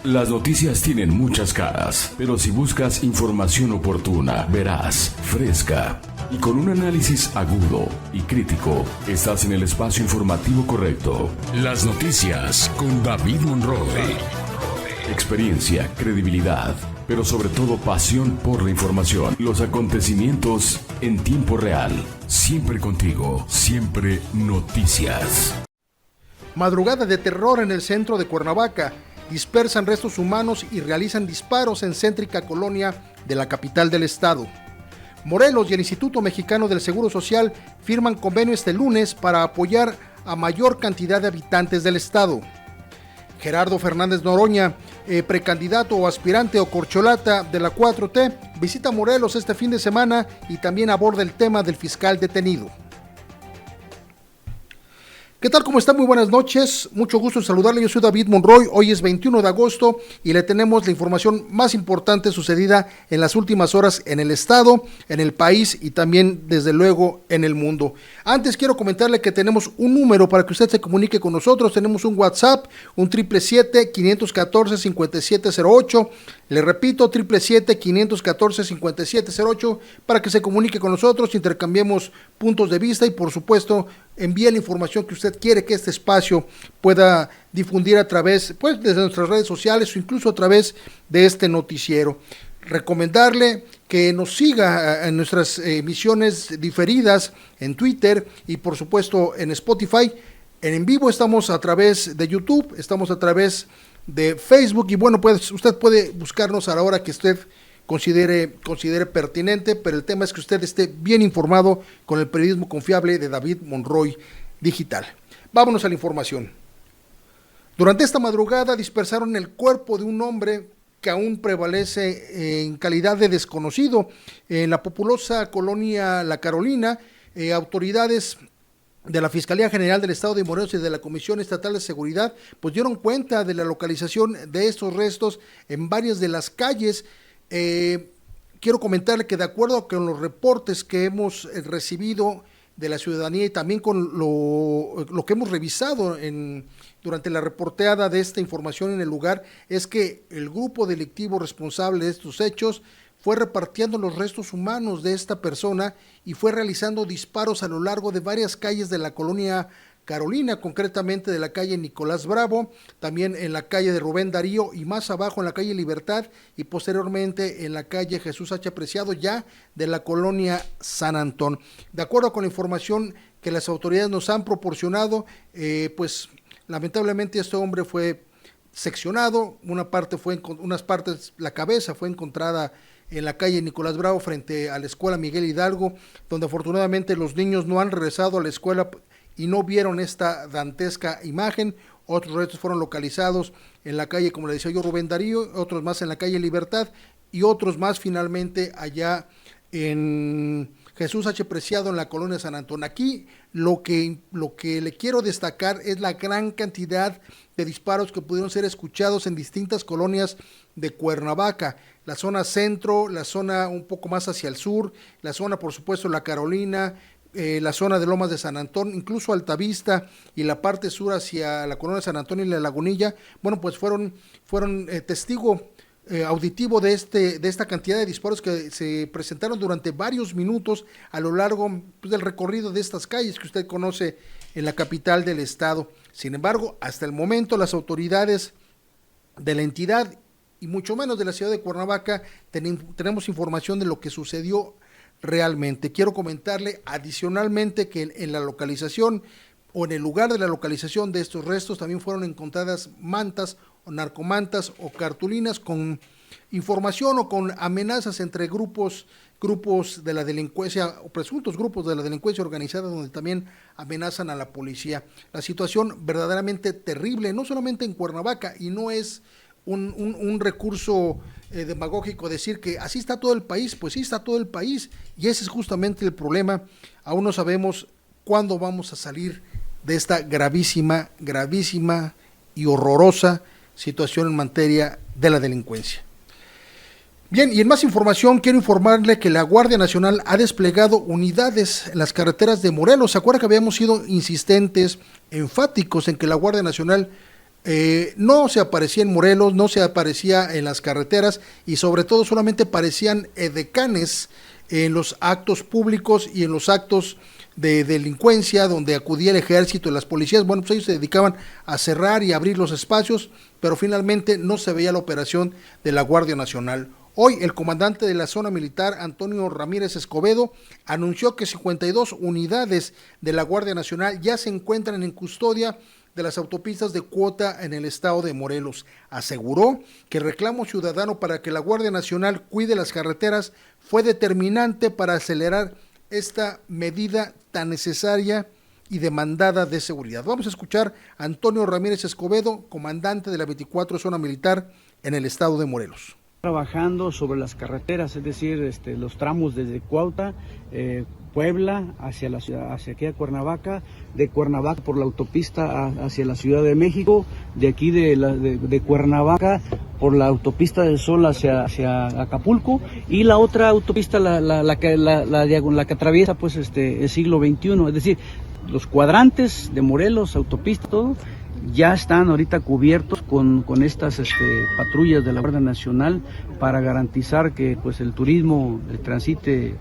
Las noticias tienen muchas caras, pero si buscas información oportuna, veraz, fresca y con un análisis agudo y crítico, estás en el espacio informativo correcto. Las noticias con David Monroy. Experiencia, credibilidad, pero sobre todo pasión por la información. Los acontecimientos en tiempo real. Siempre contigo, siempre noticias. Madrugada de terror en el centro de Cuernavaca. Dispersan restos humanos y realizan disparos en céntrica colonia de la capital del estado. Morelos y el Instituto Mexicano del Seguro Social firman convenio este lunes para apoyar a mayor cantidad de habitantes del estado. Gerardo Fernández Noroña, precandidato o aspirante o corcholata de la 4T, visita Morelos este fin de semana y también aborda el tema del fiscal detenido. ¿Qué tal? ¿Cómo está? Muy buenas noches, mucho gusto en saludarle, yo soy David Monroy, hoy es 21 de agosto y le tenemos la información más importante sucedida en las últimas horas en el estado, en el país y también desde luego en el mundo. Antes quiero comentarle que tenemos un número para que usted se comunique con nosotros, tenemos un WhatsApp, un 777-514-5708, le repito, 777-514-5708 para que se comunique con nosotros, intercambiemos puntos de vista y por supuesto envíe la información que usted quiere que este espacio pueda difundir a través, pues, desde nuestras redes sociales o incluso a través de este noticiero. Recomendarle que nos siga en nuestras emisiones diferidas en Twitter y por supuesto en Spotify. En vivo estamos a través de YouTube, estamos a través de Facebook y bueno, pues usted puede buscarnos a la hora que usted considere pertinente, pero el tema es que usted esté bien informado con el periodismo confiable de David Monroy Digital. Vámonos a la información. Durante esta madrugada dispersaron el cuerpo de un hombre que aún prevalece en calidad de desconocido en la populosa colonia La Carolina. Autoridades de la Fiscalía General del Estado de Morelos y de la Comisión Estatal de Seguridad pues dieron cuenta de la localización de estos restos en varias de las calles. Quiero comentarle que de acuerdo con los reportes que hemos recibido de la ciudadanía y también con lo que hemos revisado durante la reporteada de esta información en el lugar, es que el grupo delictivo responsable de estos hechos fue repartiendo los restos humanos de esta persona y fue realizando disparos a lo largo de varias calles de la colonia Carolina, concretamente de la calle Nicolás Bravo, también en la calle de Rubén Darío y más abajo en la calle Libertad y posteriormente en la calle Jesús H. Preciado, ya de la colonia San Antón. De acuerdo con la información que las autoridades nos han proporcionado, pues lamentablemente este hombre fue seccionado, unas partes, la cabeza fue encontrada en la calle Nicolás Bravo frente a la escuela Miguel Hidalgo, donde afortunadamente los niños no han regresado a la escuela y no vieron esta dantesca imagen. Otros restos fueron localizados en la calle, como le decía yo, Rubén Darío, otros más en la calle Libertad y otros más finalmente allá en Jesús H. Preciado en la colonia San Antón. Aquí lo que le quiero destacar es la gran cantidad de disparos que pudieron ser escuchados en distintas colonias de Cuernavaca, la zona centro, la zona un poco más hacia el sur, la zona por supuesto La Carolina, la zona de Lomas de San Antón, incluso Altavista y la parte sur hacia la colonia San Antón y la Lagunilla. Bueno, pues fueron testigo auditivo de esta cantidad de disparos que se presentaron durante varios minutos a lo largo pues, del recorrido de estas calles que usted conoce en la capital del estado. Sin embargo, hasta el momento las autoridades de la entidad y mucho menos de la ciudad de Cuernavaca tenemos información de lo que sucedió realmente. Quiero comentarle adicionalmente que en la localización o en el lugar de la localización de estos restos también fueron encontradas mantas o narcomantas o cartulinas con información o con amenazas entre grupos de la delincuencia o presuntos grupos de la delincuencia organizada donde también amenazan a la policía. La situación verdaderamente terrible, no solamente en Cuernavaca, y no es un recurso demagógico decir que así está todo el país, pues sí está todo el país y ese es justamente el problema. Aún no sabemos cuándo vamos a salir de esta gravísima y horrorosa situación en materia de la delincuencia. Bien, y en más información quiero informarle que la Guardia Nacional ha desplegado unidades en las carreteras de Morelos. ¿Se acuerda que habíamos sido insistentes, enfáticos en que la Guardia Nacional No se aparecía en Morelos, no se aparecía en las carreteras y sobre todo solamente aparecían edecanes en los actos públicos y en los actos de delincuencia donde acudía el ejército y las policías. Bueno, pues ellos se dedicaban a cerrar y abrir los espacios, pero finalmente no se veía la operación de la Guardia Nacional. Hoy el comandante de la zona militar, Antonio Ramírez Escobedo, anunció que 52 unidades de la Guardia Nacional ya se encuentran en custodia de las autopistas de cuota en el estado de Morelos. Aseguró que el reclamo ciudadano para que la Guardia Nacional cuide las carreteras fue determinante para acelerar esta medida tan necesaria y demandada de seguridad. Vamos a escuchar a Antonio Ramírez Escobedo, comandante de la 24 Zona Militar en el estado de Morelos. Trabajando sobre las carreteras, es decir, los tramos desde Cuautla, Puebla, hacia la ciudad, hacia aquí a Cuernavaca, de Cuernavaca por la autopista hacia la Ciudad de México, de aquí de Cuernavaca por la autopista del Sol hacia Acapulco, y la otra autopista, la que atraviesa pues el siglo XXI, es decir, los cuadrantes de Morelos, autopista, todo, ya están ahorita cubiertos con estas patrullas de la Guardia Nacional para garantizar que pues el turismo transite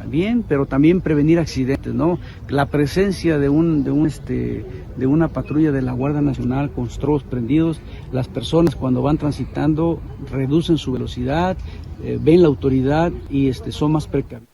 bien, pero también prevenir accidentes, ¿no? La presencia de una patrulla de la Guardia Nacional con strobos prendidos, las personas cuando van transitando reducen su velocidad, ven la autoridad y son más precavidos.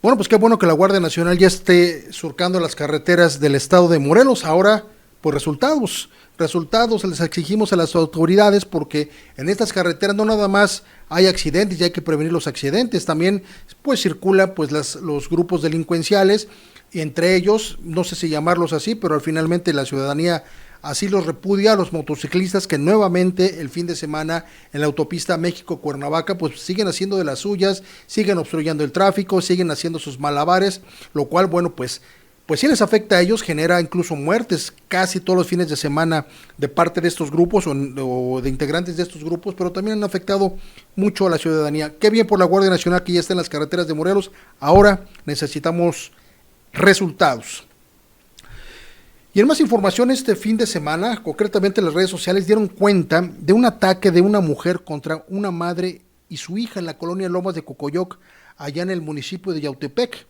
Bueno, pues qué bueno que la Guardia Nacional ya esté surcando las carreteras del estado de Morelos. Ahora, pues resultados les exigimos a las autoridades, porque en estas carreteras no nada más hay accidentes y hay que prevenir los accidentes, también pues circulan pues los grupos delincuenciales, y entre ellos, no sé si llamarlos así, pero finalmente la ciudadanía así los repudia, a los motociclistas que nuevamente el fin de semana en la autopista México-Cuernavaca pues siguen haciendo de las suyas, siguen obstruyendo el tráfico, siguen haciendo sus malabares, lo cual bueno pues sí les afecta a ellos, genera incluso muertes casi todos los fines de semana de parte de estos grupos o de integrantes de estos grupos, pero también han afectado mucho a la ciudadanía. Qué bien por la Guardia Nacional que ya está en las carreteras de Morelos. Ahora necesitamos resultados. Y en más información, este fin de semana, concretamente las redes sociales dieron cuenta de un ataque de una mujer contra una madre y su hija en la colonia Lomas de Cocoyoc, allá en el municipio de Yautepec.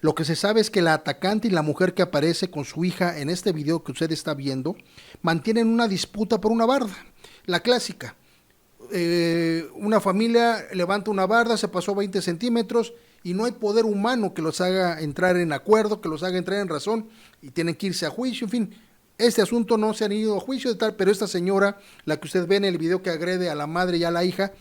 Lo que se sabe es que la atacante y la mujer que aparece con su hija en este video que usted está viendo mantienen una disputa por una barda, la clásica. Una familia levanta una barda, se pasó 20 centímetros y no hay poder humano que los haga entrar en acuerdo, que los haga entrar en razón, y tienen que irse a juicio. En fin, este asunto no se han ido a juicio de tal, pero esta señora, la que usted ve en el video que agrede a la madre y a la hija,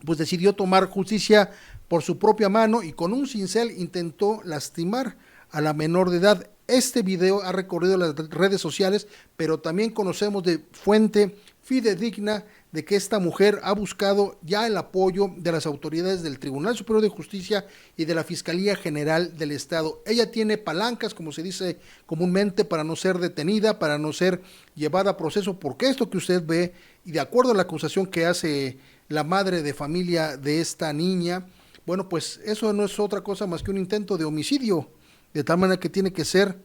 pues decidió tomar justicia por su propia mano y con un cincel intentó lastimar a la menor de edad. Este video ha recorrido las redes sociales, pero también conocemos de fuente fidedigna de que esta mujer ha buscado ya el apoyo de las autoridades del Tribunal Superior de Justicia y de la Fiscalía General del Estado. Ella tiene palancas, como se dice comúnmente, para no ser detenida, para no ser llevada a proceso, porque esto que usted ve, y de acuerdo a la acusación que hace la madre de familia de esta niña, bueno, pues eso no es otra cosa más que un intento de homicidio, de tal manera que tiene que ser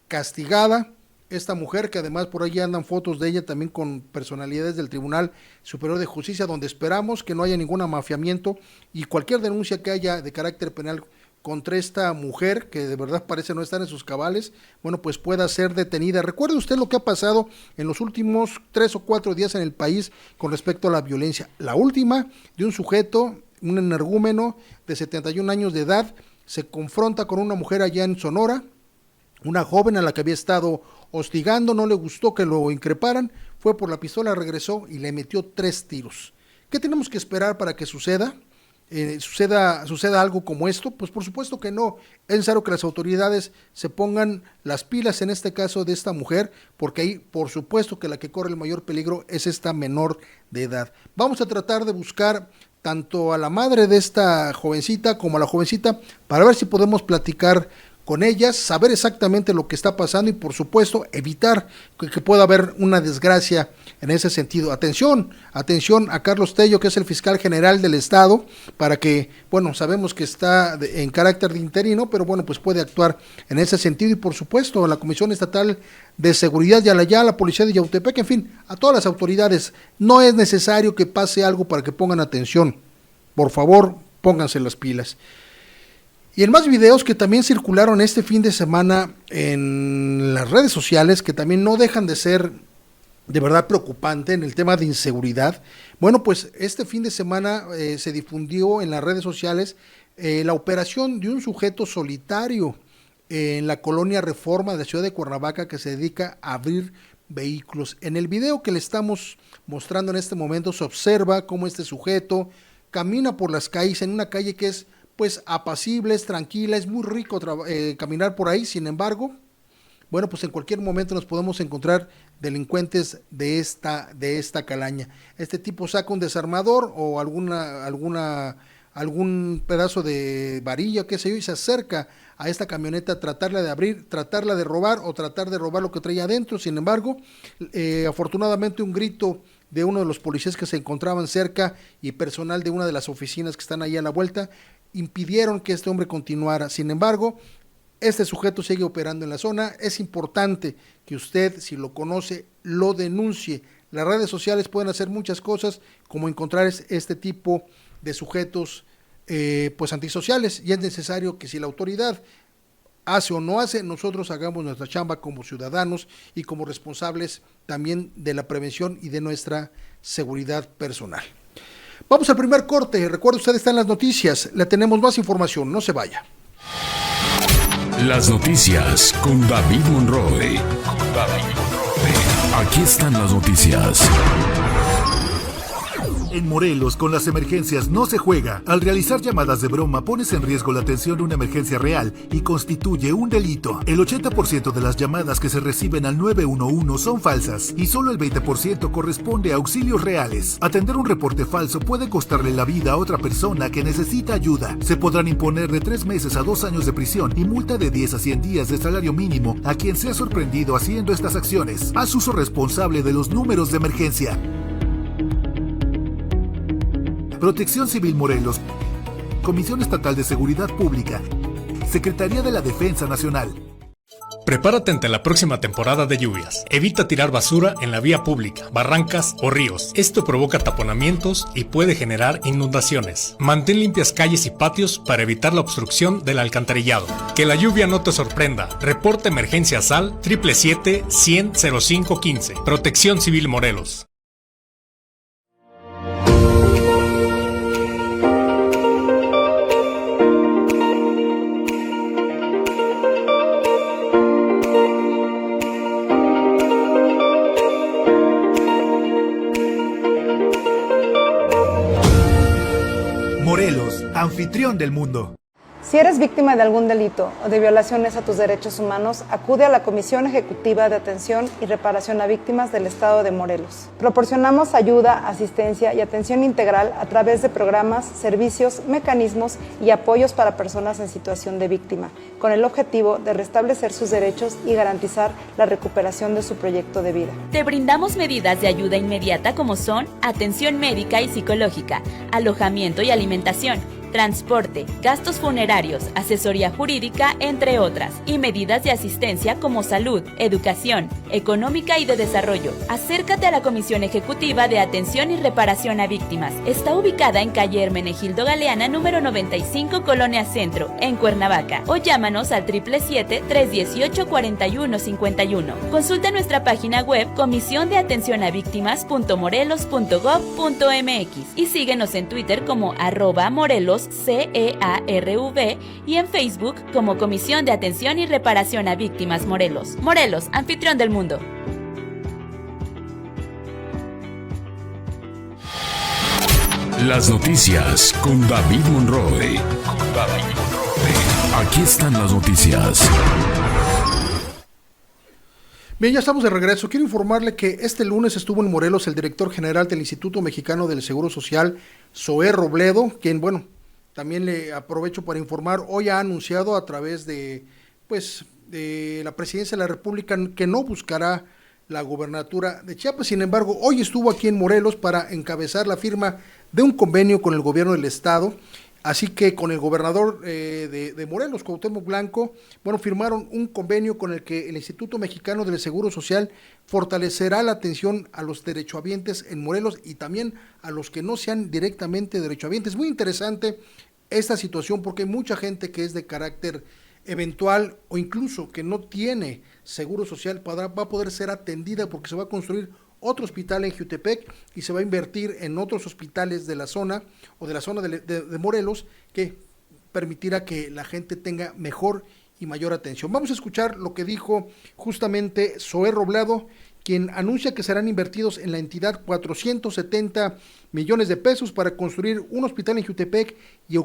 castigada esta mujer, que además por ahí andan fotos de ella también con personalidades del Tribunal Superior de Justicia, donde esperamos que no haya ningún amafiamiento y cualquier denuncia que haya de carácter penal contra esta mujer, que de verdad parece no estar en sus cabales, bueno, pues pueda ser detenida. Recuerde usted lo que ha pasado en los últimos 3 o 4 días en el país con respecto a la violencia. La última, de un sujeto, un energúmeno de 71 años de edad, se confronta con una mujer allá en Sonora, una joven a la que había estado hostigando, no le gustó que lo increparan, fue por la pistola, regresó y le metió 3 tiros. ¿Qué tenemos que esperar para que suceda algo como esto? Pues por supuesto que no. Es necesario que las autoridades se pongan las pilas en este caso de esta mujer, porque ahí por supuesto que la que corre el mayor peligro es esta menor de edad. Vamos a tratar de buscar tanto a la madre de esta jovencita como a la jovencita para ver si podemos platicar con ellas, saber exactamente lo que está pasando y por supuesto evitar que pueda haber una desgracia en ese sentido. Atención a Carlos Tello, que es el fiscal general del estado, para que, bueno, sabemos que está en carácter de interino, pero bueno, pues puede actuar en ese sentido, y por supuesto a la Comisión Estatal de Seguridad y a la Policía de Yautepec, en fin, a todas las autoridades. No es necesario que pase algo para que pongan atención. Por favor, pónganse las pilas. Y en más videos que también circularon este fin de semana en las redes sociales, que también no dejan de ser de verdad preocupante en el tema de inseguridad. Bueno, pues este fin de semana se difundió en las redes sociales la operación de un sujeto solitario en la colonia Reforma de la ciudad de Cuernavaca, que se dedica a abrir vehículos. En el video que le estamos mostrando en este momento se observa cómo este sujeto camina por las calles, en una calle que es pues apacible, es tranquila, es muy rico caminar por ahí. Sin embargo, bueno, pues en cualquier momento nos podemos encontrar delincuentes de esta calaña. Este tipo saca un desarmador o algún pedazo de varilla, qué sé yo, y se acerca a esta camioneta a tratarla de abrir, tratarla de robar o tratar de robar lo que traía adentro. Sin embargo, afortunadamente un grito de uno de los policías que se encontraban cerca y personal de una de las oficinas que están ahí a la vuelta impidieron que este hombre continuara. Sin embargo, este sujeto sigue operando en la zona. Es importante que usted, si lo conoce, lo denuncie. Las redes sociales pueden hacer muchas cosas, como encontrar este tipo de sujetos pues antisociales, y es necesario que si la autoridad hace o no hace, nosotros hagamos nuestra chamba como ciudadanos y como responsables también de la prevención y de nuestra seguridad personal. Vamos al primer corte. Recuerde, usted está en las noticias, le tenemos más información, no se vaya. Las noticias con David Monroe. Aquí están las noticias. En Morelos, con las emergencias no se juega. Al realizar llamadas de broma, pones en riesgo la atención de una emergencia real y constituye un delito. El 80% de las llamadas que se reciben al 911 son falsas y solo el 20% corresponde a auxilios reales. Atender un reporte falso puede costarle la vida a otra persona que necesita ayuda. Se podrán imponer de 3 meses a 2 años de prisión y multa de 10 a 100 días de salario mínimo a quien sea sorprendido haciendo estas acciones. Haz uso responsable de los números de emergencia. Protección Civil Morelos, Comisión Estatal de Seguridad Pública, Secretaría de la Defensa Nacional. Prepárate ante la próxima temporada de lluvias. Evita tirar basura en la vía pública, barrancas o ríos. Esto provoca taponamientos y puede generar inundaciones. Mantén limpias calles y patios para evitar la obstrucción del alcantarillado. Que la lluvia no te sorprenda. Reporta emergencia SAL 777-100-0515. Protección Civil Morelos. Morelos, anfitrión del mundo. Si eres víctima de algún delito o de violaciones a tus derechos humanos, acude a la Comisión Ejecutiva de Atención y Reparación a Víctimas del Estado de Morelos. Proporcionamos ayuda, asistencia y atención integral a través de programas, servicios, mecanismos y apoyos para personas en situación de víctima, con el objetivo de restablecer sus derechos y garantizar la recuperación de su proyecto de vida. Te brindamos medidas de ayuda inmediata como son atención médica y psicológica, alojamiento y alimentación, transporte, gastos funerarios, asesoría jurídica, entre otras, y medidas de asistencia como salud, educación, económica y de desarrollo. Acércate a la Comisión Ejecutiva de Atención y Reparación a Víctimas. Está ubicada en calle Hermenegildo Galeana, número 95, Colonia Centro, en Cuernavaca, o llámanos al 777-318-4151. Consulta nuestra página web comisiondeatencionavíctimas.morelos.gov.mx y síguenos en Twitter como @Morelos CEARV y en Facebook como Comisión de Atención y Reparación a Víctimas Morelos. Morelos, anfitrión del mundo. Las noticias con David Monroe. Aquí están las noticias. Bien, ya estamos de regreso. Quiero informarle que este lunes estuvo en Morelos el director general del Instituto Mexicano del Seguro Social, Zoé Robledo, quien, bueno, también le aprovecho para informar, hoy ha anunciado a través de la Presidencia de la República que no buscará la gobernatura de Chiapas. Sin embargo, hoy estuvo aquí en Morelos para encabezar la firma de un convenio con el gobierno del estado. Así que con el gobernador de Morelos, Cuauhtémoc Blanco, bueno, firmaron un convenio con el que el Instituto Mexicano del Seguro Social fortalecerá la atención a los derechohabientes en Morelos y también a los que no sean directamente derechohabientes. Muy interesante esta situación porque hay mucha gente que es de carácter eventual o incluso que no tiene seguro social, va a poder ser atendida porque se va a construir otro hospital en Jiutepec y se va a invertir en otros hospitales de la zona o de la zona de Morelos que permitirá que la gente tenga mejor y mayor atención. Vamos a escuchar lo que dijo justamente Zoé Robledo, quien anuncia que serán invertidos en la entidad 470 millones de pesos para construir un hospital en Jiutepec y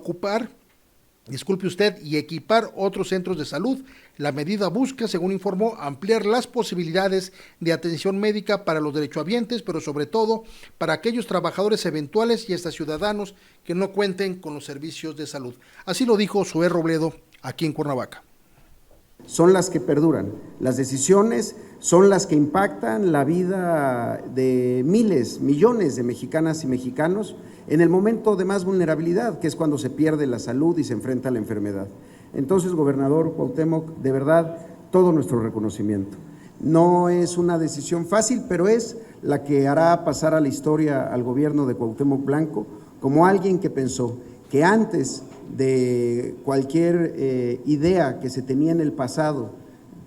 y equipar otros centros de salud. La medida busca, según informó, ampliar las posibilidades de atención médica para los derechohabientes, pero sobre todo para aquellos trabajadores eventuales y hasta ciudadanos que no cuenten con los servicios de salud. Así lo dijo Zoé Robledo aquí en Cuernavaca. Son las que perduran. Las decisiones son las que impactan la vida de miles, millones de mexicanas y mexicanos en el momento de más vulnerabilidad, que es cuando se pierde la salud y se enfrenta a la enfermedad. Entonces, gobernador Cuauhtémoc, de verdad, todo nuestro reconocimiento. No es una decisión fácil, pero es la que hará pasar a la historia al gobierno de Cuauhtémoc Blanco como alguien que pensó que antes de cualquier idea que se tenía en el pasado,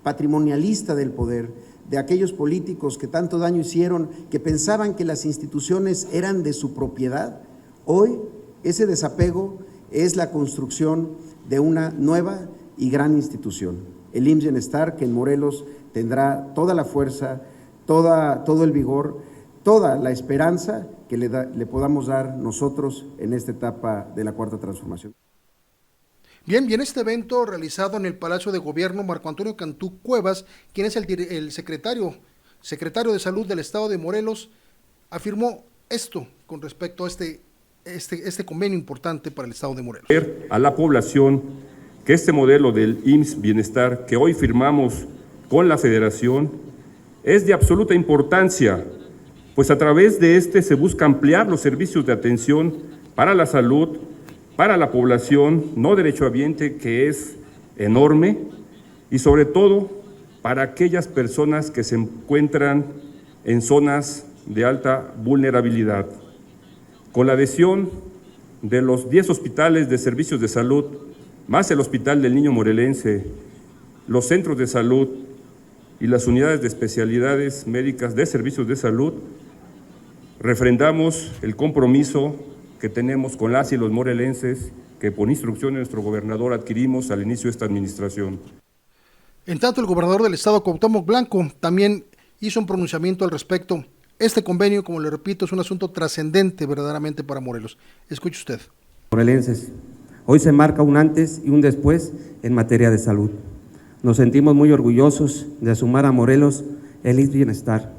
patrimonialista del poder, de aquellos políticos que tanto daño hicieron, que pensaban que las instituciones eran de su propiedad, hoy ese desapego es la construcción de una nueva y gran institución. El IMSS Bienestar, que en Morelos tendrá toda la fuerza, todo el vigor, toda la esperanza que le podamos dar nosotros en esta etapa de la Cuarta Transformación. Bien, este evento realizado en el Palacio de Gobierno, Marco Antonio Cantú Cuevas, quien es el secretario de Salud del Estado de Morelos, afirmó esto con respecto a este convenio importante para el Estado de Morelos. A la población que este modelo del IMSS Bienestar que hoy firmamos con la Federación es de absoluta importancia, pues a través de se busca ampliar los servicios de atención para la salud, para la población no derechohabiente, que es enorme, y sobre todo para aquellas personas que se encuentran en zonas de alta vulnerabilidad. Con la adhesión de los 10 hospitales de servicios de salud, más el Hospital del Niño Morelense, los centros de salud y las unidades de especialidades médicas de servicios de salud, refrendamos el compromiso que tenemos con las y los morelenses, que por instrucción de nuestro gobernador adquirimos al inicio de esta administración. En tanto, el gobernador del estado, Cuauhtémoc Blanco, también hizo un pronunciamiento al respecto. Este convenio, como le repito, es un asunto trascendente verdaderamente para Morelos. Escuche usted. Morelenses, hoy se marca un antes y un después en materia de salud. Nos sentimos muy orgullosos de sumar a Morelos el IMSS Bienestar.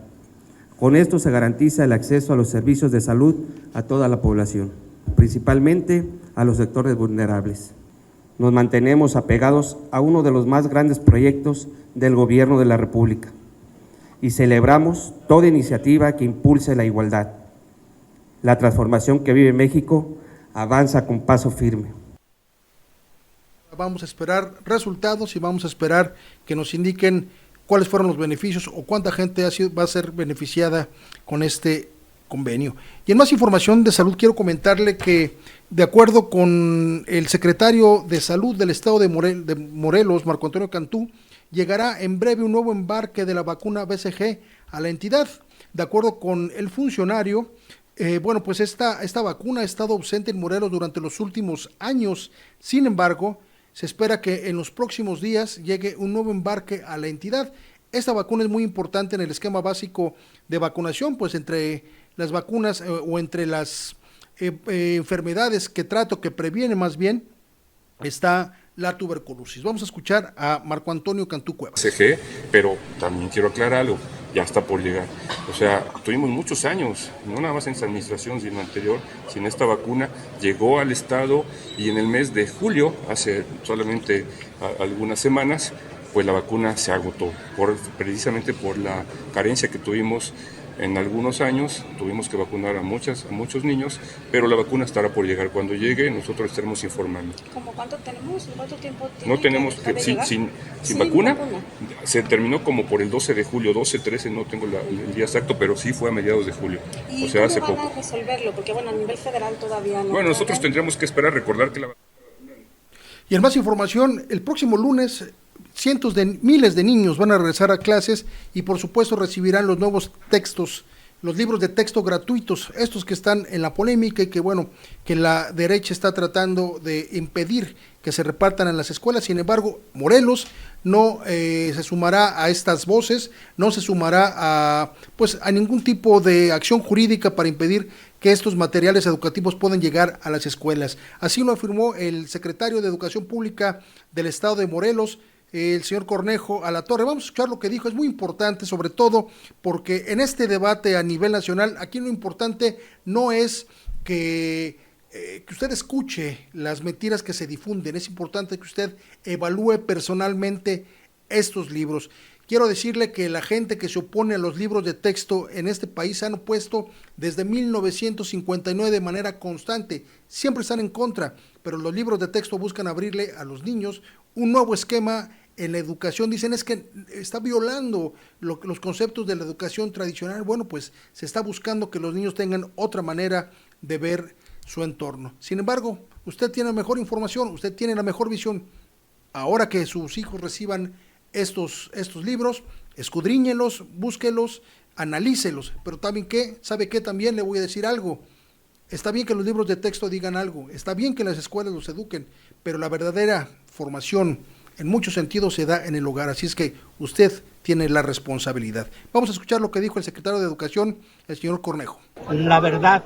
Con esto se garantiza el acceso a los servicios de salud a toda la población, principalmente a los sectores vulnerables. Nos mantenemos apegados a uno de los más grandes proyectos del Gobierno de la República y celebramos toda iniciativa que impulse la igualdad. La transformación que vive México avanza con paso firme. Vamos a esperar resultados y vamos a esperar que nos indiquen cuáles fueron los beneficios o cuánta gente va a ser beneficiada con este convenio. Y en más información de salud quiero comentarle que de acuerdo con el secretario de Salud del Estado de Morelos, Marco Antonio Cantú, llegará en breve un nuevo embarque de la vacuna BCG a la entidad. De acuerdo con el funcionario, pues esta vacuna ha estado ausente en Morelos durante los últimos años. Sin embargo, se espera que en los próximos días llegue un nuevo embarque a la entidad. Esta vacuna es muy importante en el esquema básico de vacunación, pues entre las vacunas o entre las enfermedades que previene más bien, está la tuberculosis. Vamos a escuchar a Marco Antonio Cantú Cuevas. CG, pero también quiero aclarar algo, ya está por llegar. O sea, tuvimos muchos años, no nada más en esta administración, sino anterior, sin esta vacuna. Llegó al estado y en el mes de julio, hace solamente algunas semanas, pues la vacuna se agotó, precisamente por la carencia que tuvimos en algunos años. Tuvimos que vacunar a muchos niños, pero la vacuna estará por llegar. Cuando llegue, nosotros estaremos informando. ¿Cómo cuánto tenemos? ¿Cuánto tiempo tiene? No tenemos, sin vacuna, se terminó como por el 12 de julio, 12, 13, no tengo el día exacto, pero sí fue a mediados de julio. ¿Y o sea, hace cómo van poco. a resolverlo? Porque bueno, a nivel federal todavía no. Bueno, nosotros tendremos que esperar, recordar que la vacuna... Y en más información, el próximo lunes miles de niños van a regresar a clases y por supuesto recibirán los nuevos textos, los libros de texto gratuitos, estos que están en la polémica y que la derecha está tratando de impedir que se repartan en las escuelas. Sin embargo, Morelos no se sumará a estas voces, no se sumará a ningún tipo de acción jurídica para impedir que estos materiales educativos puedan llegar a las escuelas. Así lo afirmó el secretario de Educación Pública del Estado de Morelos, el señor Cornejo Alatorre. Vamos a escuchar lo que dijo. Es muy importante, sobre todo porque en este debate a nivel nacional, aquí lo importante no es que usted escuche las mentiras que se difunden, es importante que usted evalúe personalmente estos libros. Quiero decirle que la gente que se opone a los libros de texto en este país se han opuesto desde 1959 de manera constante, siempre están en contra, pero los libros de texto buscan abrirle a los niños un nuevo esquema en la educación. Dicen es que está violando los conceptos de la educación tradicional. Bueno, pues se está buscando que los niños tengan otra manera de ver su entorno. Sin embargo, usted tiene mejor información, usted tiene la mejor visión. Ahora que sus hijos reciban estos libros, escudriñelos, búsquelos, analícelos, pero también ¿sabe qué? También le voy a decir algo. Está bien que los libros de texto digan algo, está bien que las escuelas los eduquen, pero la verdadera formación en muchos sentidos se da en el hogar, así es que usted tiene la responsabilidad. Vamos a escuchar lo que dijo el secretario de Educación, el señor Cornejo. La verdad,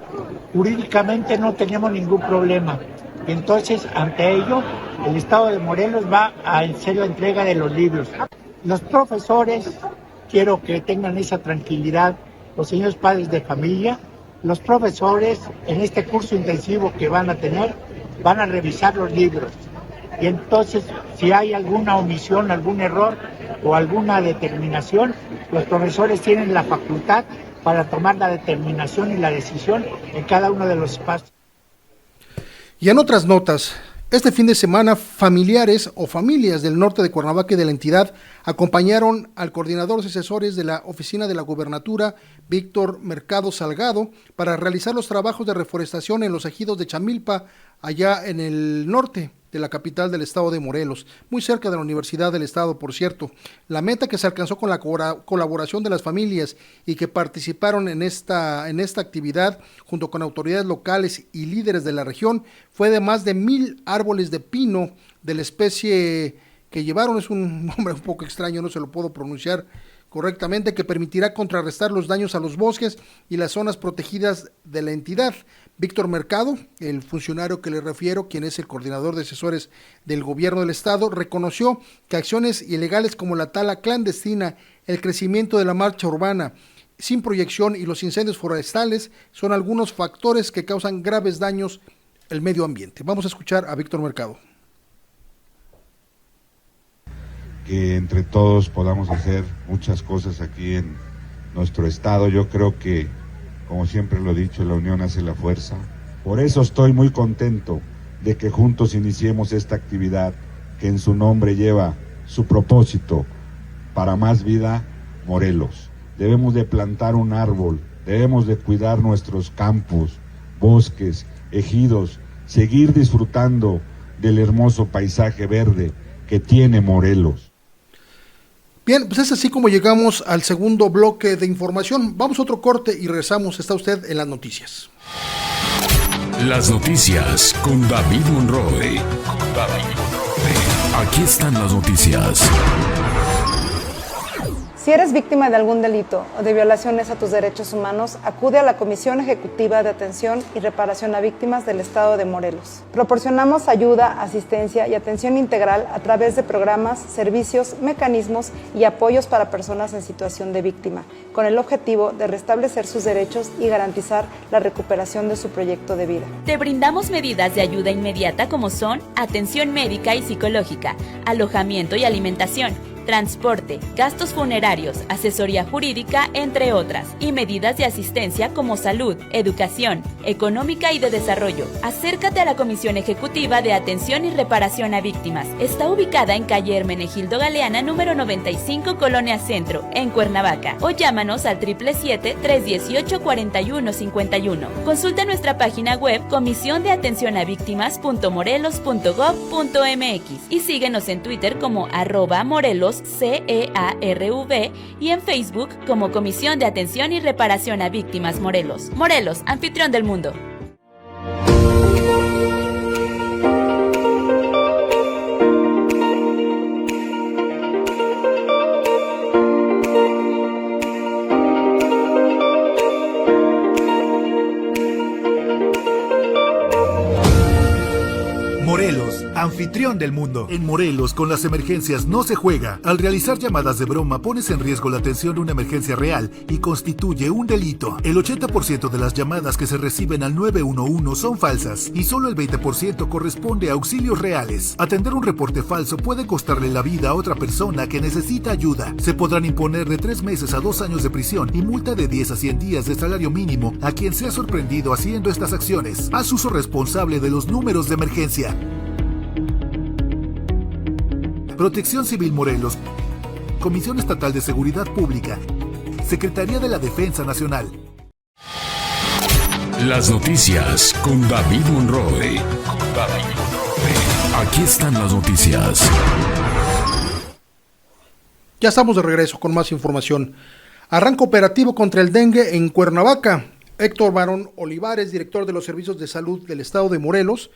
jurídicamente no tenemos ningún problema. Entonces, ante ello, el Estado de Morelos va a hacer la entrega de los libros. Los profesores, quiero que tengan esa tranquilidad, los señores padres de familia, los profesores en este curso intensivo que van a tener, van a revisar los libros. Y entonces, si hay alguna omisión, algún error o alguna determinación, los profesores tienen la facultad para tomar la determinación y la decisión en cada uno de los espacios. Y en otras notas, este fin de semana familiares o familias del norte de Cuernavaca y de la entidad acompañaron al coordinador de asesores de la oficina de la gubernatura, Víctor Mercado Salgado, para realizar los trabajos de reforestación en los ejidos de Chamilpa, allá en el norte de la capital del estado de Morelos, muy cerca de la Universidad del Estado, por cierto. La meta que se alcanzó con la colaboración de las familias y que participaron en esta actividad, junto con autoridades locales y líderes de la región, fue de más de 1,000 árboles de pino de la especie que llevaron. Es un nombre un poco extraño, no se lo puedo pronunciar correctamente, que permitirá contrarrestar los daños a los bosques y las zonas protegidas de la entidad. Víctor Mercado, el funcionario que le refiero, quien es el coordinador de asesores del gobierno del estado, reconoció que acciones ilegales como la tala clandestina, el crecimiento de la marcha urbana sin proyección y los incendios forestales son algunos factores que causan graves daños al medio ambiente. Vamos a escuchar a Víctor Mercado. Que entre todos podamos hacer muchas cosas aquí en nuestro estado. Yo creo que, como siempre lo he dicho, la unión hace la fuerza. Por eso estoy muy contento de que juntos iniciemos esta actividad que en su nombre lleva su propósito: para más vida, Morelos. Debemos de plantar un árbol, debemos de cuidar nuestros campos, bosques, ejidos, seguir disfrutando del hermoso paisaje verde que tiene Morelos. Bien, pues es así como llegamos al segundo bloque de información. Vamos a otro corte y regresamos. Está usted en las noticias. Las noticias con David Monroy. Aquí están las noticias. Si eres víctima de algún delito o de violaciones a tus derechos humanos, acude a la Comisión Ejecutiva de Atención y Reparación a Víctimas del Estado de Morelos. Proporcionamos ayuda, asistencia y atención integral a través de programas, servicios, mecanismos y apoyos para personas en situación de víctima, con el objetivo de restablecer sus derechos y garantizar la recuperación de su proyecto de vida. Te brindamos medidas de ayuda inmediata como son atención médica y psicológica, alojamiento y alimentación, transporte, gastos funerarios, asesoría jurídica, entre otras, y medidas de asistencia como salud, educación, económica y de desarrollo. Acércate a la Comisión Ejecutiva de Atención y Reparación a Víctimas. Está ubicada en calle Hermenegildo Galeana, número 95, Colonia Centro, en Cuernavaca, o llámanos al 777-318-4151. Consulta nuestra página web comisiondeatencionavíctimas.morelos.gov.mx y síguenos en Twitter como @MorelosCEARV y en Facebook como Comisión de Atención y Reparación a Víctimas Morelos. Morelos, anfitrión del mundo. Morelos, anfitrión del mundo. En Morelos, con las emergencias no se juega. Al realizar llamadas de broma, pones en riesgo la atención de una emergencia real y constituye un delito. El 80% de las llamadas que se reciben al 911 son falsas y solo el 20% corresponde a auxilios reales. Atender un reporte falso puede costarle la vida a otra persona que necesita ayuda. Se podrán imponer de 3 meses a 2 años de prisión y multa de 10 a 100 días de salario mínimo a quien sea sorprendido haciendo estas acciones. Haz uso responsable de los números de emergencia. Protección Civil Morelos, Comisión Estatal de Seguridad Pública, Secretaría de la Defensa Nacional. Las noticias con David Monroy. Aquí están las noticias. Ya estamos de regreso con más información. Arranca operativo contra el dengue en Cuernavaca. Héctor Barón Olivares, director de los Servicios de Salud del Estado de Morelos,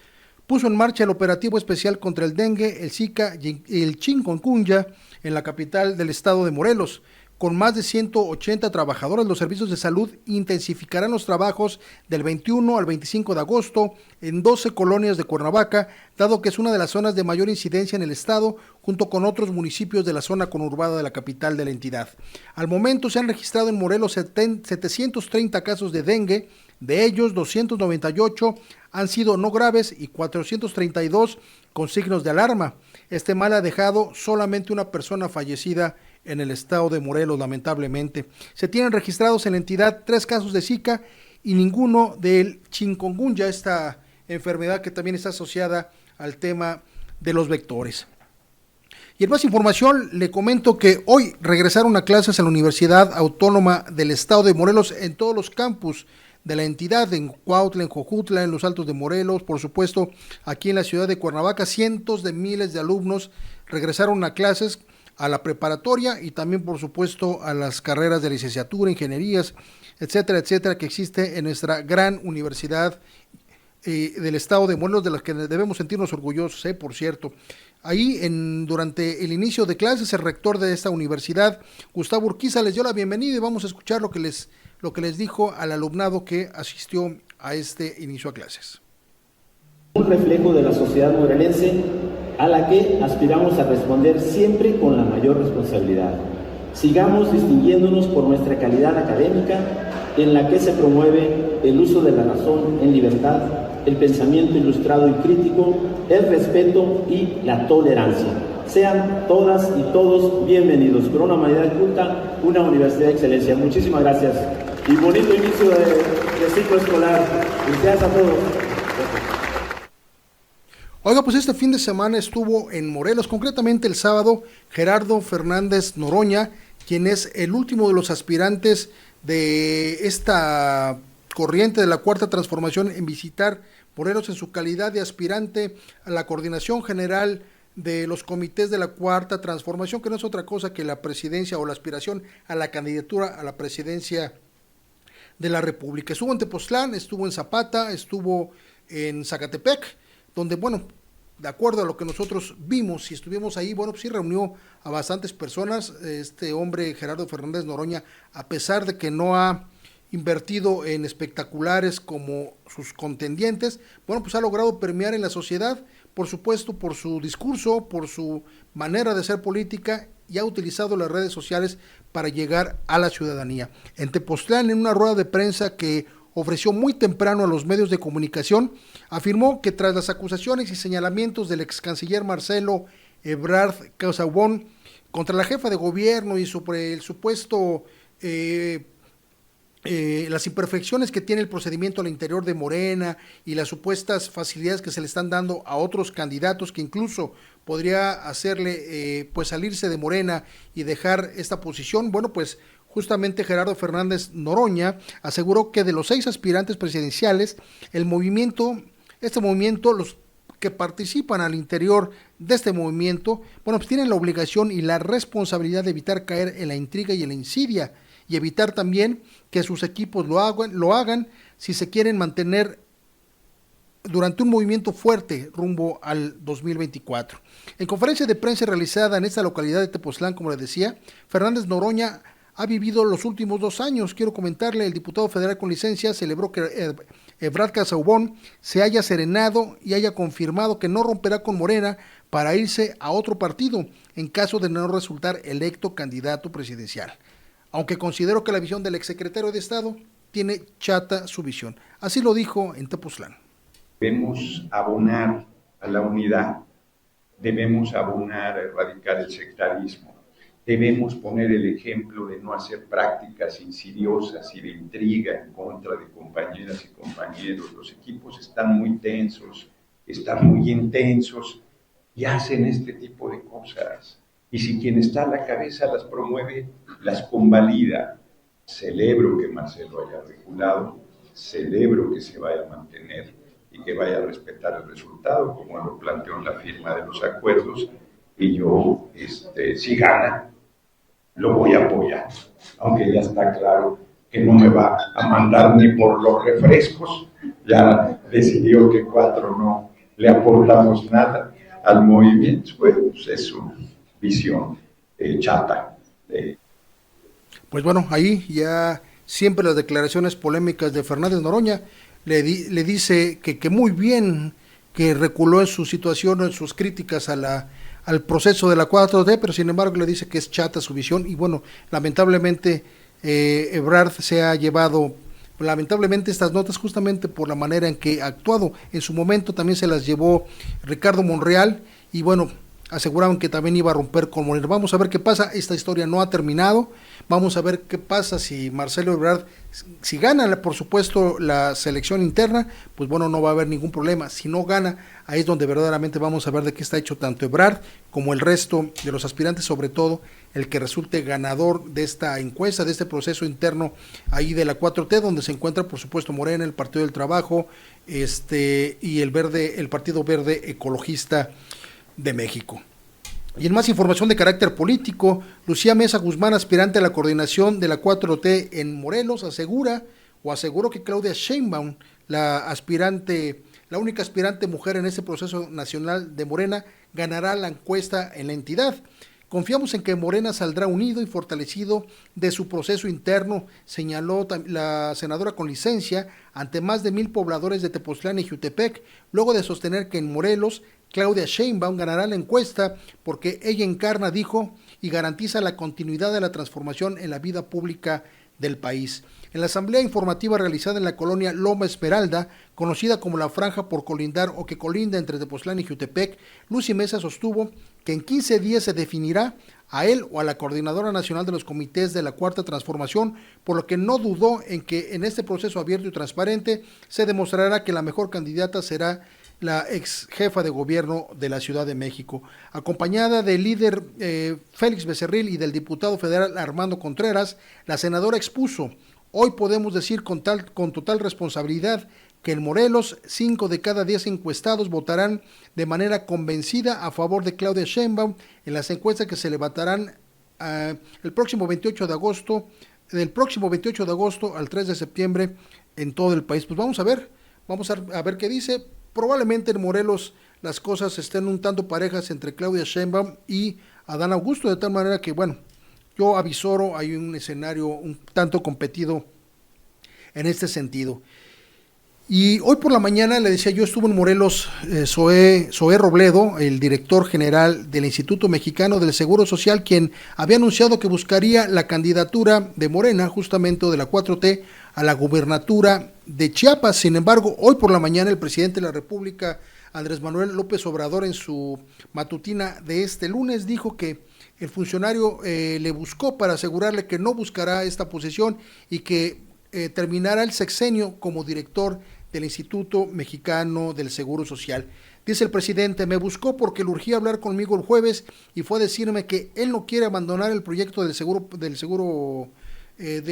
puso en marcha el operativo especial contra el dengue, el Zika y el chikungunya en la capital del estado de Morelos. Con más de 180 trabajadores, los servicios de salud intensificarán los trabajos del 21 al 25 de agosto en 12 colonias de Cuernavaca, dado que es una de las zonas de mayor incidencia en el estado, junto con otros municipios de la zona conurbada de la capital de la entidad. Al momento se han registrado en Morelos 730 casos de dengue. De ellos, 298 han sido no graves y 432 con signos de alarma. Este mal ha dejado solamente una persona fallecida en el estado de Morelos, lamentablemente. Se tienen registrados en la entidad 3 casos de Zika y ninguno del chikungunya, esta enfermedad que también está asociada al tema de los vectores. Y en más información, le comento que hoy regresaron a clases en la Universidad Autónoma del Estado de Morelos en todos los campus de la entidad, en Cuautla, en Jojutla, en los Altos de Morelos, por supuesto, aquí en la ciudad de Cuernavaca. Cientos de miles de alumnos regresaron a clases, a la preparatoria y también, por supuesto, a las carreras de licenciatura, ingenierías, etcétera, etcétera, que existe en nuestra gran universidad del Estado de Morelos, de las que debemos sentirnos orgullosos, por cierto. Ahí, durante el inicio de clases, el rector de esta universidad, Gustavo Urquiza, les dio la bienvenida y vamos a escuchar lo que les dijo al alumnado que asistió a este inicio a clases. Un reflejo de la sociedad morelense a la que aspiramos a responder siempre con la mayor responsabilidad. Sigamos distinguiéndonos por nuestra calidad académica, en la que se promueve el uso de la razón en libertad, el pensamiento ilustrado y crítico, el respeto y la tolerancia. Sean todas y todos bienvenidos. Con una humanidad culta, una universidad de excelencia. Muchísimas gracias y bonito inicio de ciclo escolar. Gracias a todos. Oiga, pues este fin de semana estuvo en Morelos, concretamente el sábado, Gerardo Fernández Noroña, quien es el último de los aspirantes de esta corriente de la Cuarta Transformación en visitar Morelos en su calidad de aspirante a la coordinación general de los comités de la Cuarta Transformación, que no es otra cosa que la presidencia o la aspiración a la candidatura a la presidencia de la República. Estuvo en Tepoztlán, estuvo en Zapata, estuvo en Zacatepec, donde, bueno, de acuerdo a lo que nosotros vimos y estuvimos ahí, bueno, pues sí reunió a bastantes personas. Este hombre, Gerardo Fernández Noroña, a pesar de que no ha invertido en espectaculares como sus contendientes, bueno, pues ha logrado permear en la sociedad, por supuesto, por su discurso, por su manera de hacer política, y ha utilizado las redes sociales para llegar a la ciudadanía. En Tepoztlán, en una rueda de prensa que ofreció muy temprano a los medios de comunicación, afirmó que tras las acusaciones y señalamientos del ex canciller Marcelo Ebrard Casaubon contra la jefa de gobierno y sobre el supuesto las imperfecciones que tiene el procedimiento al interior de Morena y las supuestas facilidades que se le están dando a otros candidatos que incluso podría hacerle pues salirse de Morena y dejar esta posición. Bueno, pues justamente Gerardo Fernández Noroña aseguró que de los 6 aspirantes presidenciales, este movimiento, los que participan al interior de este movimiento, bueno, pues tienen la obligación y la responsabilidad de evitar caer en la intriga y en la insidia, y evitar también que sus equipos lo hagan si se quieren mantener durante un movimiento fuerte rumbo al 2024. En conferencia de prensa realizada en esta localidad de Tepoztlán, como le decía, Fernández Noroña ha vivido los últimos 2 años. Quiero comentarle, el diputado federal con licencia celebró que Ebrard Casaubon se haya serenado y haya confirmado que no romperá con Morena para irse a otro partido en caso de no resultar electo candidato presidencial. Aunque considero que la visión del exsecretario de Estado tiene chata su visión. Así lo dijo en Tepoztlán. Debemos abonar a la unidad, debemos abonar a erradicar el sectarismo, debemos poner el ejemplo de no hacer prácticas insidiosas y de intriga en contra de compañeras y compañeros. Los equipos están muy tensos, están muy intensos y hacen este tipo de cosas. Y si quien está a la cabeza las promueve, las convalida. Celebro que Marcelo haya regulado, celebro que se vaya a mantener y que vaya a respetar el resultado, como lo planteó en la firma de los acuerdos, y yo, si gana, lo voy a apoyar, aunque ya está claro que no me va a mandar ni por los refrescos, ya decidió que 4 no le aportamos nada al movimiento. Pues es una visión chata. Pues bueno, ahí ya siempre las declaraciones polémicas de Fernández Noroña le dice que muy bien, que reculó en su situación, en sus críticas al proceso de la 4T, pero sin embargo le dice que es chata su visión. Y bueno, lamentablemente Ebrard se ha llevado estas notas justamente por la manera en que ha actuado. En su momento también se las llevó Ricardo Monreal y bueno, aseguraban que también iba a romper con Morena. Vamos a ver qué pasa, esta historia no ha terminado, vamos a ver qué pasa si Marcelo Ebrard, si gana por supuesto la selección interna, pues bueno, no va a haber ningún problema. Si no gana, ahí es donde verdaderamente vamos a ver de qué está hecho tanto Ebrard como el resto de los aspirantes, sobre todo el que resulte ganador de esta encuesta, de este proceso interno ahí de la 4T, donde se encuentra por supuesto Morena, el Partido del Trabajo, y el Partido Verde Ecologista de México. Y en más información de carácter político, Lucía Mesa Guzmán, aspirante a la coordinación de la 4T en Morelos, aseguró que Claudia Sheinbaum, la única aspirante mujer en este proceso nacional de Morena, ganará la encuesta en la entidad. Confiamos en que Morena saldrá unido y fortalecido de su proceso interno, señaló la senadora con licencia ante más de 1,000 pobladores de Tepoztlán y Jutepec, luego de sostener que en Morelos Claudia Sheinbaum ganará la encuesta porque ella encarna, dijo, y garantiza la continuidad de la transformación en la vida pública del país. En la asamblea informativa realizada en la colonia Loma Esmeralda, conocida como la franja por colindar o que colinda entre Tepoztlán y Jutepec, Lucy Mesa sostuvo que en 15 días se definirá a él o a la coordinadora nacional de los comités de la Cuarta Transformación, por lo que no dudó en que en este proceso abierto y transparente se demostrará que la mejor candidata será la ex jefa de gobierno de la Ciudad de México. Acompañada del líder Félix Becerril y del diputado federal Armando Contreras, la senadora expuso: hoy podemos decir con total responsabilidad que en Morelos 5 de cada 10 encuestados votarán de manera convencida a favor de Claudia Sheinbaum en las encuestas que se levantarán el próximo 28 de agosto, del próximo 28 de agosto al 3 de septiembre en todo el país. Pues vamos a ver qué dice. Probablemente en Morelos las cosas estén un tanto parejas entre Claudia Sheinbaum y Adán Augusto, de tal manera que, bueno, yo avisoro, hay un escenario un tanto competido en este sentido. Y hoy por la mañana, le decía yo, estuvo en Morelos Zoé Robledo, el director general del Instituto Mexicano del Seguro Social, quien había anunciado que buscaría la candidatura de Morena, justamente de la 4T, a la gubernatura de Chiapas. Sin embargo, hoy por la mañana el presidente de la República, Andrés Manuel López Obrador, en su matutina de este lunes, dijo que el funcionario le buscó para asegurarle que no buscará esta posesión y que terminará el sexenio como director del Instituto Mexicano del Seguro Social. Dice el presidente: me buscó porque le urgía hablar conmigo el jueves y fue a decirme que él no quiere abandonar el proyecto del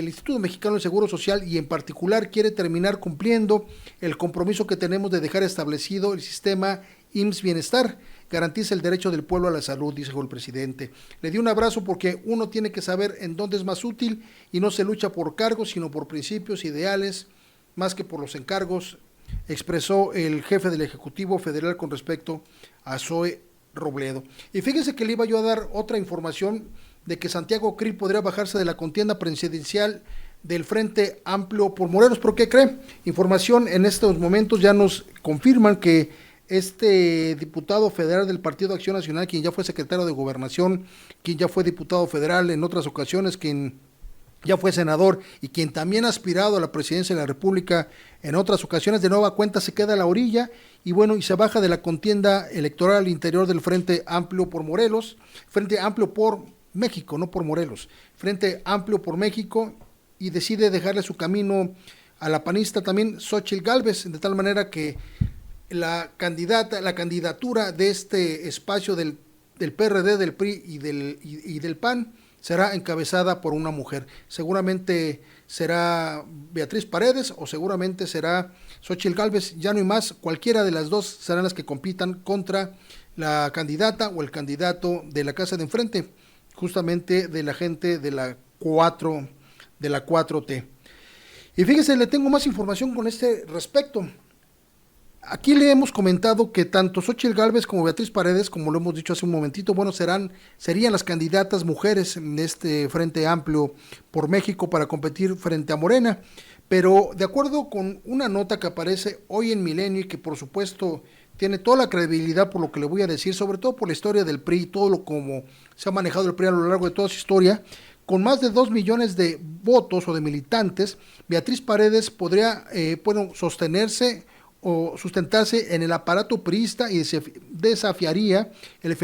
Instituto Mexicano del Seguro Social y en particular quiere terminar cumpliendo el compromiso que tenemos de dejar establecido el sistema IMSS Bienestar. Garantiza el derecho del pueblo a la salud, dijo el presidente. Le dio un abrazo porque uno tiene que saber en dónde es más útil y no se lucha por cargos, sino por principios, ideales, más que por los encargos, expresó el jefe del Ejecutivo Federal con respecto a Zoe Robledo. Y fíjese que le iba yo a dar otra información de que Santiago Krill podría bajarse de la contienda presidencial del Frente Amplio por Morelos. ¿Por qué cree? Información en estos momentos ya nos confirman que este diputado federal del Partido Acción Nacional, quien ya fue secretario de Gobernación, quien ya fue diputado federal en otras ocasiones, quien ya fue senador y quien también ha aspirado a la presidencia de la República en otras ocasiones, de nueva cuenta se queda a la orilla y bueno, y se baja de la contienda electoral al interior del Frente Amplio por Morelos, Frente Amplio por México, no por Morelos, Frente Amplio por México, y decide dejarle su camino a la panista también Xóchitl Gálvez, de tal manera que la candidatura de este espacio del PRD, del PRI y del PAN será encabezada por una mujer. Seguramente será Beatriz Paredes o seguramente será Xóchitl Gálvez, ya no hay más, cualquiera de las dos serán las que compitan contra la candidata o el candidato de la casa de enfrente, justamente de la gente de la 4T. Y fíjese, le tengo más información con este respecto. Aquí le hemos comentado que tanto Xóchitl Gálvez como Beatriz Paredes, como lo hemos dicho hace un momentito, bueno, serían las candidatas mujeres en este Frente Amplio por México para competir frente a Morena, pero de acuerdo con una nota que aparece hoy en Milenio y que por supuesto tiene toda la credibilidad por lo que le voy a decir, sobre todo por la historia del PRI y todo lo como se ha manejado el PRI a lo largo de toda su historia, con más de 2 millones de votos o de militantes, Beatriz Paredes podría sostenerse o sustentarse en el aparato priista y desafiaría el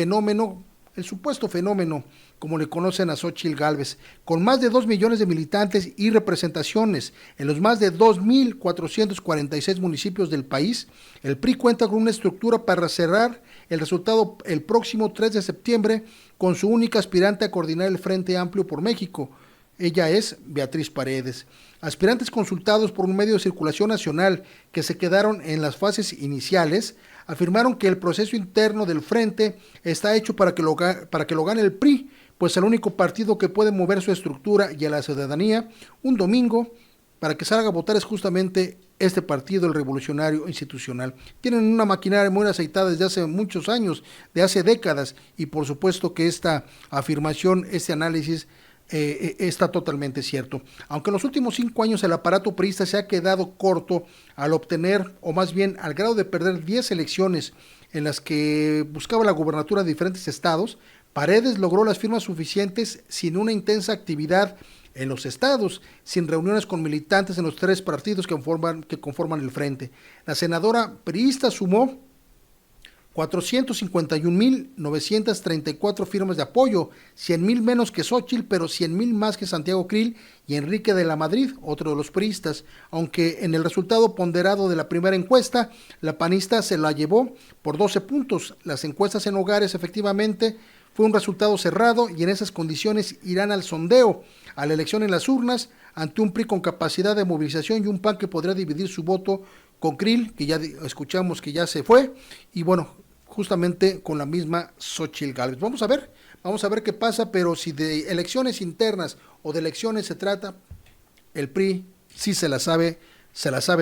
supuesto fenómeno, como le conocen a Xóchitl Gálvez. Con más de 2 millones de militantes y representaciones en los más de 2.446 municipios del país, el PRI cuenta con una estructura para cerrar el resultado el próximo 3 de septiembre con su única aspirante a coordinar el Frente Amplio por México. Ella es Beatriz Paredes. Aspirantes consultados por un medio de circulación nacional que se quedaron en las fases iniciales afirmaron que el proceso interno del frente está hecho para que lo gane el PRI, pues el único partido que puede mover su estructura y a la ciudadanía un domingo para que salga a votar es justamente este partido, el Revolucionario Institucional. Tienen una maquinaria muy aceitada desde hace muchos años, de hace décadas, y por supuesto que esta afirmación, este análisis está totalmente cierto. Aunque en los últimos 5 años el aparato priista se ha quedado corto al obtener, o más bien al grado de perder 10 elecciones en las que buscaba la gubernatura de diferentes estados, Paredes logró las firmas suficientes sin una intensa actividad en los estados, sin reuniones con militantes en los 3 partidos que conforman el frente. La senadora priista sumó 451,934 firmas de apoyo, 100,000 menos que Xóchitl, pero 100,000 más que Santiago Krill y Enrique de la Madrid, otro de los priistas, aunque en el resultado ponderado de la primera encuesta, la panista se la llevó por 12 puntos. Las encuestas en hogares efectivamente fue un resultado cerrado y en esas condiciones irán al sondeo, a la elección en las urnas, ante un PRI con capacidad de movilización y un PAN que podría dividir su voto con Krill, que ya escuchamos que ya se fue, y bueno, justamente con la misma Xóchitl Gálvez. Vamos a ver qué pasa, pero si de elecciones internas o de elecciones se trata, el PRI sí se las sabe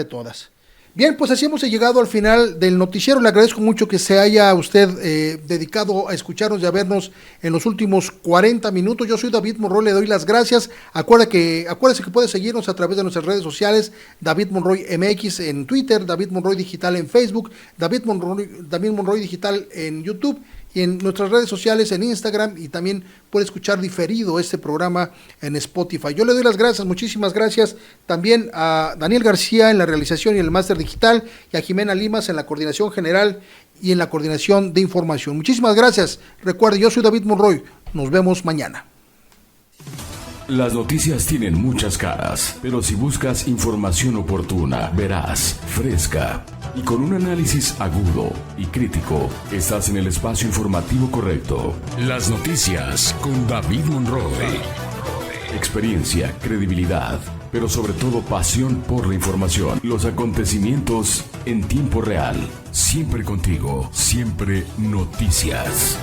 todas. Bien, pues así hemos llegado al final del noticiero. Le agradezco mucho que se haya usted dedicado a escucharnos y a vernos en los últimos 40 minutos. Yo soy David Monroy, le doy las gracias. Acuérdese que puede seguirnos a través de nuestras redes sociales, David Monroy MX en Twitter, David Monroy Digital en Facebook, David Monroy Digital en YouTube y en nuestras redes sociales en Instagram, y también puede escuchar diferido este programa en Spotify. Yo le doy las gracias, muchísimas gracias también a Daniel García en la realización y el máster digital, y a Jimena Limas en la coordinación general y en la coordinación de información. Muchísimas gracias. Recuerde, yo soy David Monroy. Nos vemos mañana. Las noticias tienen muchas caras, pero si buscas información oportuna, veraz, fresca y con un análisis agudo y crítico, estás en el espacio informativo correcto. Las noticias con David Monroe. Experiencia, credibilidad, pero sobre todo pasión por la información. Los acontecimientos en tiempo real. Siempre contigo, siempre noticias.